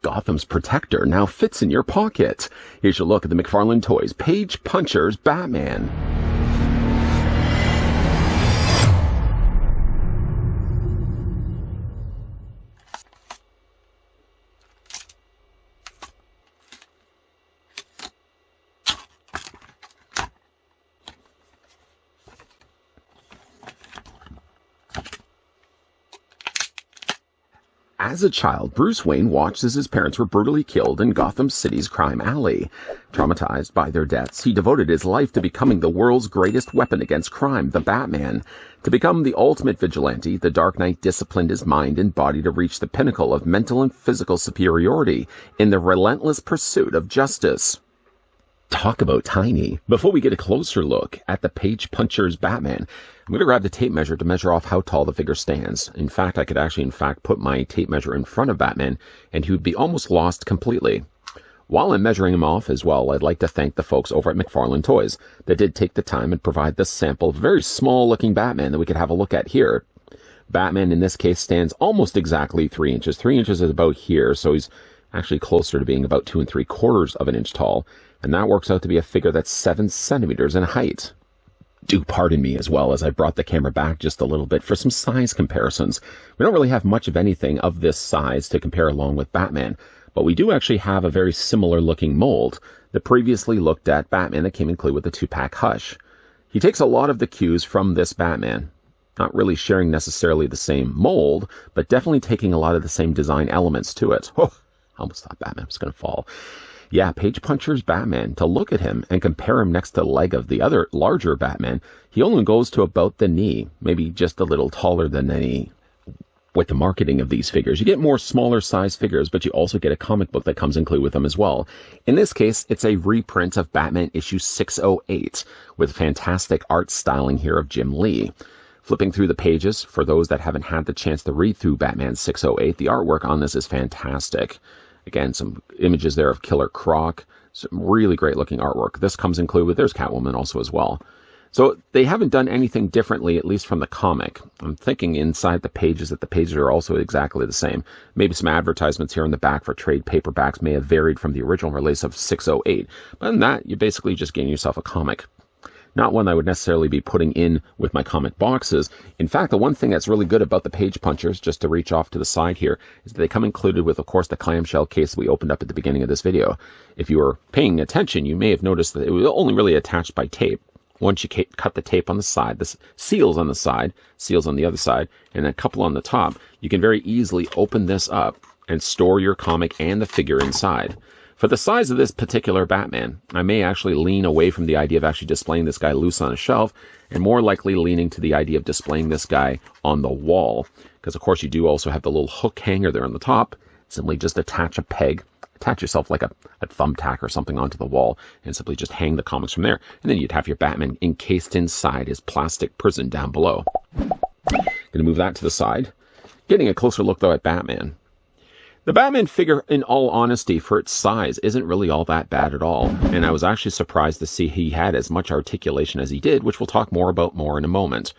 Gotham's protector now fits in your pocket. Here's your look at the McFarlane Toys Page Puncher's Batman. As a child, Bruce Wayne watched as his parents were brutally killed in Gotham City's crime alley. Traumatized by their deaths, he devoted his life to becoming the world's greatest weapon against crime, the Batman. To become the ultimate vigilante, the Dark Knight disciplined his mind and body to reach the pinnacle of mental and physical superiority in the relentless pursuit of justice. Talk about tiny. Before we get a closer look at the Page Puncher's Batman, I'm going to grab the tape measure to measure off how tall the figure stands. In fact, I could actually, put my tape measure in front of Batman, and he would be almost lost completely. While I'm measuring him off as well, I'd like to thank the folks over at McFarlane Toys that did take the time and provide this sample of a very small-looking Batman that we could have a look at here. Batman, in this case, stands almost exactly 3 inches. 3 inches is about here, so he's actually closer to being about 2 3/4 of an inch tall. And that works out to be a figure that's 7 centimeters in height. Do pardon me as well as I brought the camera back just a little bit for some size comparisons. We don't really have much of anything of this size to compare along with Batman, but we do actually have a very similar looking mold. The previously looked at Batman that came included with the 2-pack Hush. He takes a lot of the cues from this Batman. Not really sharing necessarily the same mold, but definitely taking a lot of the same design elements to it. Oh, I almost thought Batman was going to fall. Yeah, Page Puncher's Batman, to look at him and compare him next to the leg of the other larger Batman, he only goes to about the knee, maybe just a little taller than the knee. With the marketing of these figures, you get more smaller size figures, but you also get a comic book that comes included with them as well. In this case, it's a reprint of Batman issue 608 with fantastic art styling here of Jim Lee. Flipping through the pages, for those that haven't had the chance to read through Batman 608, the artwork on this is fantastic. Again, some images there of Killer Croc, some really great looking artwork. This comes included with, there's Catwoman also as well. So they haven't done anything differently, at least from the comic. I'm thinking inside the pages that the pages are also exactly the same. Maybe some advertisements here in the back for trade paperbacks may have varied from the original release of 608. But in that, you're basically just getting yourself a comic. Not one I would necessarily be putting in with my comic boxes. In fact, the one thing that's really good about the Page Punchers, just to reach off to the side here, is that they come included with, of course, the clamshell case we opened up at the beginning of this video. If you were paying attention, you may have noticed that it was only really attached by tape. Once you cut the tape on the side, the seals on the side, seals on the other side, and a couple on the top, you can very easily open this up and store your comic and the figure inside. For the size of this particular Batman, I may actually lean away from the idea of actually displaying this guy loose on a shelf, and more likely leaning to the idea of displaying this guy on the wall. Because, of course, you do also have the little hook hanger there on the top. Simply just attach a peg, attach yourself like a thumbtack or something onto the wall, and simply just hang the comics from there. And then you'd have your Batman encased inside his plastic prison down below. Going to move that to the side. Getting a closer look, though, at Batman. The Batman figure, in all honesty, for its size, isn't really all that bad at all. And I was actually surprised to see he had as much articulation as he did, which we'll talk more about in a moment.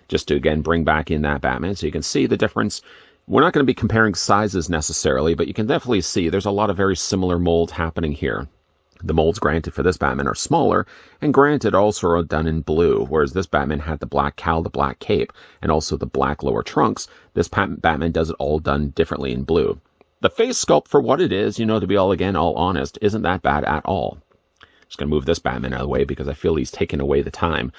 Just to, again, bring back in that Batman so you can see the difference. We're not going to be comparing sizes necessarily, but you can definitely see there's a lot of very similar molds happening here. The molds, granted, for this Batman are smaller, and granted, also are done in blue, whereas this Batman had the black cowl, the black cape, and also the black lower trunks. This Batman does it all done differently in blue. The face sculpt, for what it is, to be all honest, isn't that bad at all. Just going to move this Batman out of the way because I feel he's taken away the time.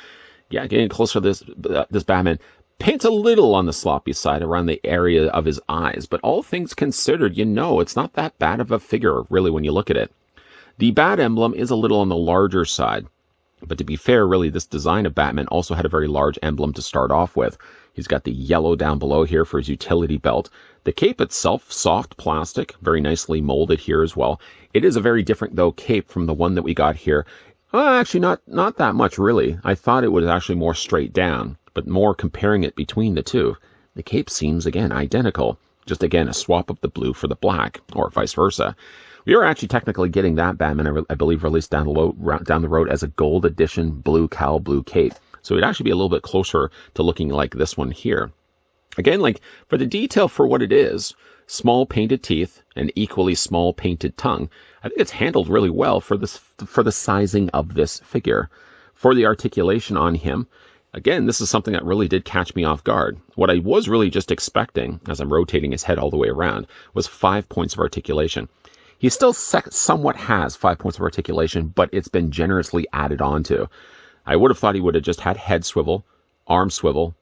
Yeah, getting closer to this Batman paints a little on the sloppy side around the area of his eyes, but all things considered, it's not that bad of a figure, really, when you look at it. The Bat emblem is a little on the larger side, but to be fair, really, this design of Batman also had a very large emblem to start off with. He's got the yellow down below here for his utility belt. The cape itself, soft plastic, very nicely molded here as well. It is a very different, though, cape from the one that we got here. Actually, not that much, really. I thought it was actually more straight down, but more comparing it between the two. The cape seems, again, identical. Just, again, a swap of the blue for the black, or vice versa. We are actually technically getting that Batman, I believe, released down the road as a gold edition blue cowl, blue cape. So it'd actually be a little bit closer to looking like this one here. Again, for the detail for what it is, Small painted teeth, and equally small painted tongue. I think it's handled really well for the sizing of this figure. For the articulation on him, again, this is something that really did catch me off guard. What I was really just expecting, as I'm rotating his head all the way around, was 5 points of articulation. He still somewhat has 5 points of articulation, but it's been generously added onto. I would have thought he would have just had head swivel, arm swivel,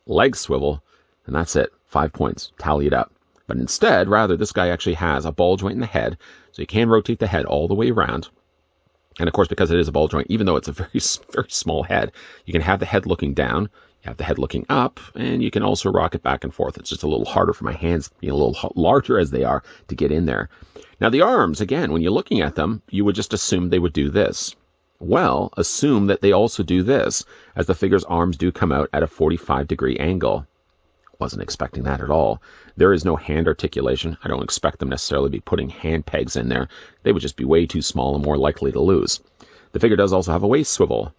leg swivel, and that's it. 5 points. Tally it up. But instead, rather, this guy actually has a ball joint in the head, so you can rotate the head all the way around. And of course, because it is a ball joint, even though it's a very, very small head, you can have the head looking down, you have the head looking up, and you can also rock it back and forth. It's just a little harder for my hands, being a little larger as they are, to get in there. Now, the arms, again, when you're looking at them, you would just assume they would do this. Well, assume that they also do this, as the figure's arms do come out at a 45-degree angle. Wasn't expecting that at all. There is no hand articulation. I don't expect them necessarily to be putting hand pegs in there. They would just be way too small and more likely to lose. The figure does also have a waist swivel.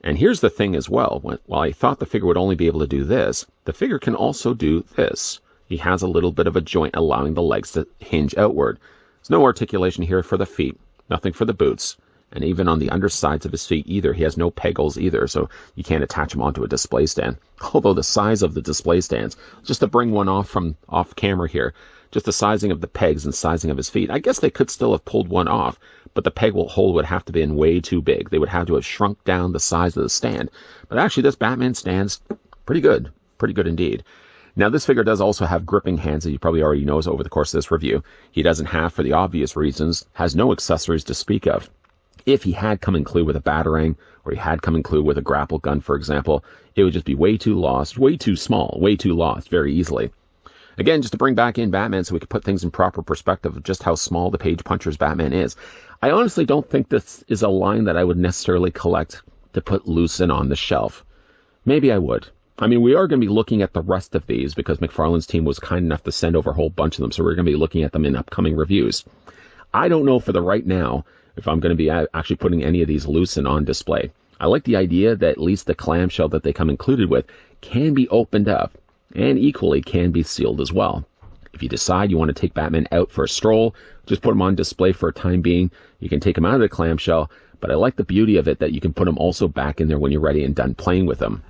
And here's the thing as well. While I thought the figure would only be able to do this, the figure can also do this. He has a little bit of a joint allowing the legs to hinge outward. There's no articulation here for the feet, nothing for the boots. And even on the undersides of his feet either, he has no pegals either, so you can't attach him onto a display stand. Although the size of the display stands, just to bring one off camera here, just the sizing of the pegs and sizing of his feet, I guess they could still have pulled one off, but the peg hole would have to be in way too big. They would have to have shrunk down the size of the stand. But actually, this Batman stands pretty good indeed. Now, this figure does also have gripping hands, as you probably already know over the course of this review. He doesn't have, for the obvious reasons, has no accessories to speak of. If he had come included with a Batarang, or he had come included with a grapple gun, for example, it would just be way too lost, way too small, way too lost very easily. Again, just to bring back in Batman so we can put things in proper perspective of just how small the Page Puncher's Batman is. I honestly don't think this is a line that I would necessarily collect to put loose and on the shelf. Maybe I would. I mean, we are going to be looking at the rest of these because McFarlane's team was kind enough to send over a whole bunch of them, so we're going to be looking at them in upcoming reviews. I don't know for the right now if I'm going to be actually putting any of these loose and on display. I like the idea that at least the clamshell that they come included with can be opened up and equally can be sealed as well. If you decide you want to take Batman out for a stroll, just put him on display for a time being. You can take him out of the clamshell, but I like the beauty of it that you can put him also back in there when you're ready and done playing with him.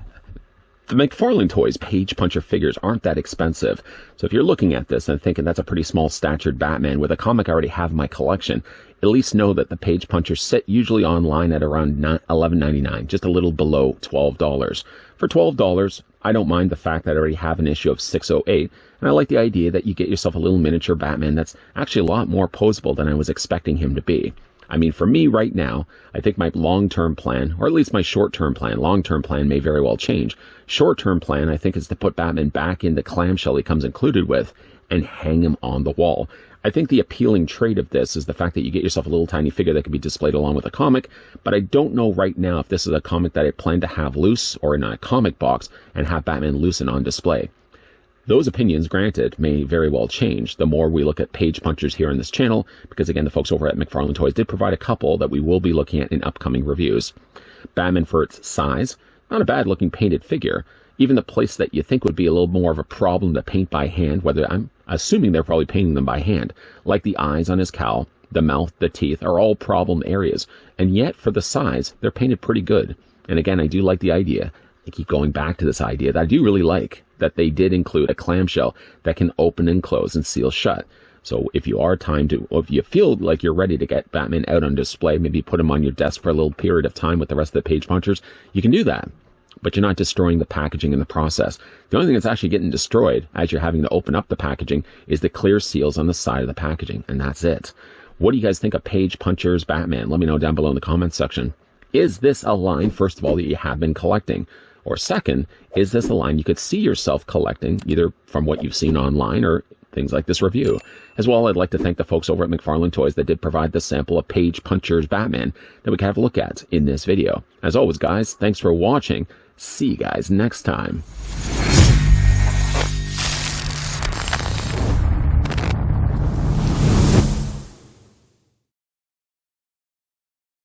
The McFarlane Toys Page Puncher figures aren't that expensive, so if you're looking at this and thinking that's a pretty small statured Batman with a comic I already have in my collection, at least know that the Page Punchers sit usually online at around $11.99, just a little below $12. For $12, I don't mind the fact that I already have an issue of 608, and I like the idea that you get yourself a little miniature Batman that's actually a lot more posable than I was expecting him to be. I mean, for me right now, I think my long-term plan, or at least my short-term plan, long-term plan may very well change. Short-term plan, I think, is to put Batman back in the clamshell he comes included with and hang him on the wall. I think the appealing trait of this is the fact that you get yourself a little tiny figure that can be displayed along with a comic, but I don't know right now if this is a comic that I plan to have loose or in a comic box and have Batman loose and on display. Those opinions, granted, may very well change the more we look at Page Punchers here on this channel, because again, the folks over at McFarlane Toys did provide a couple that we will be looking at in upcoming reviews. Batman, for its size, not a bad looking painted figure. Even the place that you think would be a little more of a problem to paint by hand, whether I'm assuming they're probably painting them by hand, like the eyes on his cowl, the mouth, the teeth, are all problem areas. And yet, for the size, they're painted pretty good. And again, I do like the idea. I keep going back to this idea that I do really like, that they did include a clamshell that can open and close and seal shut. So if you are or if you feel like you're ready to get Batman out on display, maybe put him on your desk for a little period of time with the rest of the Page Punchers, you can do that. But you're not destroying the packaging in the process. The only thing that's actually getting destroyed as you're having to open up the packaging is the clear seals on the side of the packaging, and that's it. What do you guys think of Page Puncher's Batman? Let me know down below in the comments section. Is this a line, first of all, that you have been collecting? Or second, is this a line you could see yourself collecting, either from what you've seen online or things like this review? As well, I'd like to thank the folks over at McFarlane Toys that did provide the sample of Page Puncher's Batman that we can have a look at in this video. As always, guys, thanks for watching. See you guys next time.